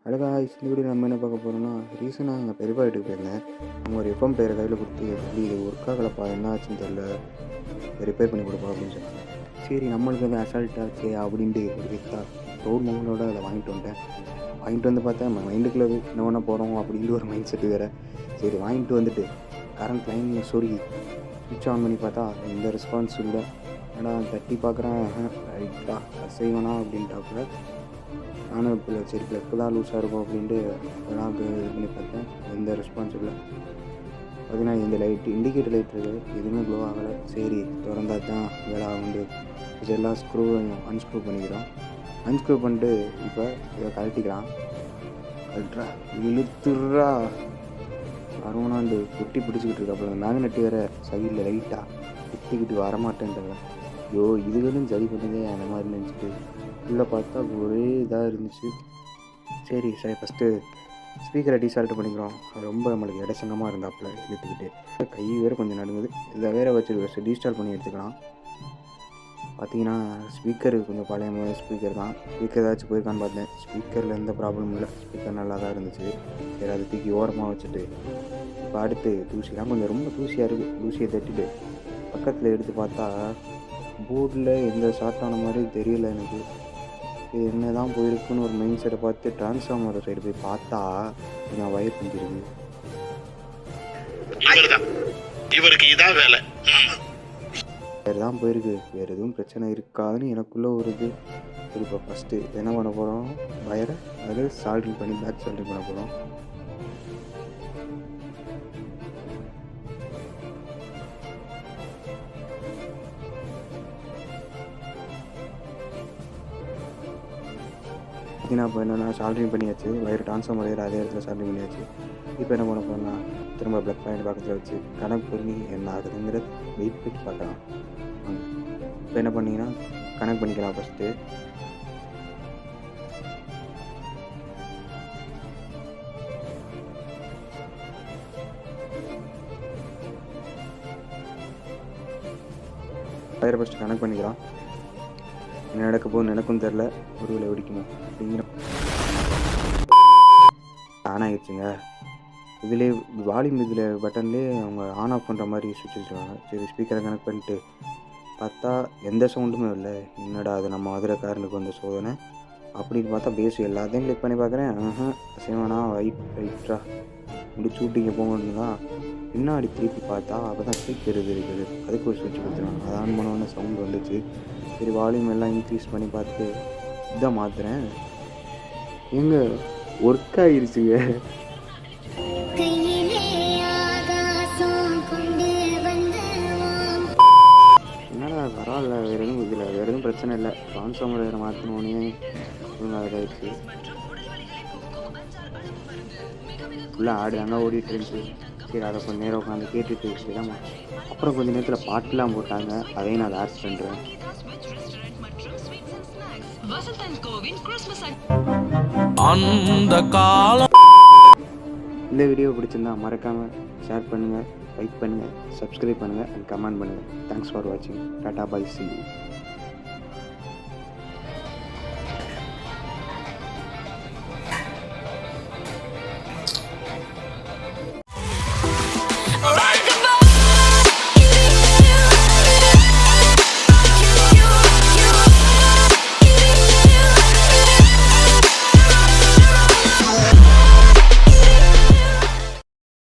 அழகா இந்த வீடியோ நம்ம என்ன பார்க்க போகிறோம்னா, ரீசெண்டாக எங்கள் பெரியப்பா வீட்டுக்கு போயிருந்தேன். அவங்க ஒரு எஃப்எம் பிளேயரை கையில் கொடுத்து, "தம்பி இது ஒர்க் ஆகலப்பா, என்ன ஆச்சுன்னு தெரில, ரிப்பேர் பண்ணி கொடுப்பா" அப்படின்னு சொன்னாங்க. சரி நம்மளுக்கு வந்து அசால்ட் ஆச்சே அப்படின்ட்டு ஒரு வித்தா ப்ரௌட் மொமெண்டோட அதை வாங்கிட்டு வந்துட்டேன். வாங்கிட்டு வந்து பார்த்தா நம்ம மைண்டுக்குள்ளே என்ன பண்ண போகிறோம் அப்படின்ட்டு ஒரு மைண்ட் செட்டு வேறு. சரி வாங்கிட்டு வந்துட்டு கரண்ட் லைனில் சொருகி சுவிட்ச் ஆன் பண்ணி பார்த்தா எந்த ரெஸ்பான்ஸும் இல்லை. ஏன்னா தட்டி பார்க்குறேன், ரைட்டா அசைவனா அப்படின்ட்டாப்புல. நானும் இப்போ சரி ப்ளக்கு தான் லூஸாக இருக்கும் அப்படின்ட்டு இப்போலாம் இது பண்ணி பார்த்தேன், எந்த ரெஸ்பான்ஸும் இல்லை. பார்த்தீங்கன்னா இந்த லைட் இண்டிகேட்டர் லைட் இருக்குது, எதுவுமே க்ளோ ஆகலை. சரி திறந்தா தான் வேலை ஆகுண்டு இதெல்லாம் அன்ஸ்க்ரூ பண்ணிக்கிறோம். அன்ஸ்க்ரூ பண்ணிட்டு இப்போ இதை கழட்டிக்கலாம். கழட்டுறா இழுத்துடுறா அருவனாண்டு குட்டி பிடிச்சிக்கிட்டு இருக்கா. அப்புறம் மேக்னெட்டு வேறு சைடில் லைட்டாக குத்திக்கிட்டு வரமாட்டேன்றது. ஐயோ இதுகளும் சரி பண்ணுதே அந்த மாதிரி நினச்சிட்டு உள்ளே பார்த்தா ஒரே இதாக இருந்துச்சு. சரி ஃபஸ்ட்டு ஸ்பீக்கரை டீசால்ட் பண்ணிக்கிறோம். அது ரொம்ப நம்மளுக்கு இடசங்கமாக இருந்தாப்புல இழுத்துக்கிட்டு கை வேறு கொஞ்சம் நடுங்குது. இதை வேறு வச்சு டீஸ்டால் பண்ணி எடுத்துக்கலாம். பார்த்தீங்கன்னா ஸ்பீக்கர் கொஞ்சம் பழைய ஸ்பீக்கர் தான். ஸ்பீக்கர் ஏதாச்சும் போயிருக்கான்னு பார்த்தேன், ஸ்பீக்கரில் எந்த ப்ராப்ளமும் இல்லை. ஸ்பீக்கர் நல்லா தான் இருந்துச்சு. சரி அதை தூக்கி ஓரமாக வச்சுட்டு இப்போ அடுத்து தூசிலாம் கொஞ்சம் ரொம்ப தூசியாக இருக்குது. தூசியை தட்டிட்டு பக்கத்தில் எடுத்து பார்த்தா போர்டில் எந்த ஷார்ட் ஆன மாதிரி தெரியல எனக்கு. என்ன தான் போயிருக்குன்னு ஒரு மைண்ட் செட்டை பார்த்து டிரான்ஸ்ஃபார்மர் சைடு போய் பார்த்தா கொஞ்சம் வயர் பிஞ்சிருக்கு. இவருக்கு இதான் வேலை. வேறு தான் போயிருக்கு, வேறு எதுவும் பிரச்சனை இருக்காதுன்னு எனக்குள்ளே ஒரு இது. சரி இப்போ ஃபஸ்ட்டு என்ன பண்ண போகிறோம், வயரை அது சால்ட்ரிங் பண்ணி பேக் சால்ட்ரிங் பண்ண போகிறோம். இப்போ என்னென்னா சால்ட்ரிங் பண்ணியாச்சு, வயர் டிரான்ஸ்ஃபார்மர் வயர் அதே இடத்துல சால்ட்ரிங் பண்ணியாச்சு. இப்போ என்ன பண்ண போகிறோம்னா திரும்ப ப்ளக் பாயிண்ட் பக்கத்தில் வச்சு கனெக்ட் பண்ணி என்ன ஆகுதுங்கிறது வெயிட் பண்ணி பார்க்கலாம். இப்போ என்ன பண்ணிங்கன்னா கனெக்ட் பண்ணிக்கலாம். ஃபஸ்ட்டு வயரை ஃபஸ்ட்டு கனெக்ட் பண்ணிக்கலாம். என்ன நடக்க போகுதுன்னு எனக்கும் தெரில, ஒரு வேலை வெடிக்குமோ அப்படிங்கிற ஆன் ஆகிடுச்சுங்க. இதுலேயே வால்யூம் இதில் பட்டன்லேயே அவங்க ஆன் ஆஃப் பண்ணுற மாதிரி சுவிட்ச் வச்சுருவாங்க. சரி ஸ்பீக்கரை கனெக்ட் பண்ணிட்டு பார்த்தா எந்த சவுண்டுமே இல்லை. என்னடா அது நம்ம மதுரைக்காரனுக்கு வந்த சோதனை அப்படின்னு பார்த்தா பேஸ் எல்லாத்தையும் கிளிக் பண்ணி பார்க்குறேன். அசைவனா ரைட்டா முடிச்சு விட்டிங்க போகணுன்னு தான் பின்னாடி திருப்பி பார்த்தா அப்போ தான் ஸ்பீக்கர் இருக்குது, அதுக்கு ஒரு சுவிட்ச் கொடுத்துருவாங்க. அது ஆன் பண்ணோன்னே சவுண்டு வந்துச்சு. சரி வால்யூம் எல்லாம் இன்க்ரீஸ் பண்ணி பார்த்து இதான் மாற்றுறேன். எங்கே ஒர்க் ஆகிருச்சுங்க. என்னடா பரவாயில்ல, வேறு எதுவும் இதில் வேறு எதுவும் பிரச்சனை இல்லை. டிரான்ஸ்ஃபார்மர் வேறு மாற்றினோடனே ஒழுங்காக இதாகிடுச்சு. ஃபுல்லாக ஆடு அங்கே ஓடிட்டு இருந்துச்சு. சரி அதை கொஞ்சம் நேரம் உட்காந்து கேட்டுட்டு இல்லாம அப்புறம் கொஞ்சம் நேரத்தில் பாட்டுலாம் போட்டாங்க, அதையும் நான் ஆட் பண்ணுறேன். அந்த காலம் இந்த வீடியோ பிடிச்சிருந்தா மறக்காமல் ஷேர் பண்ணுங்கள், லைக் பண்ணுங்கள், சப்ஸ்கிரைப் பண்ணுங்கள் அண்ட் கமெண்ட் பண்ணுங்கள். தேங்க்ஸ் ஃபார் வாட்சிங். Tata bye, see you.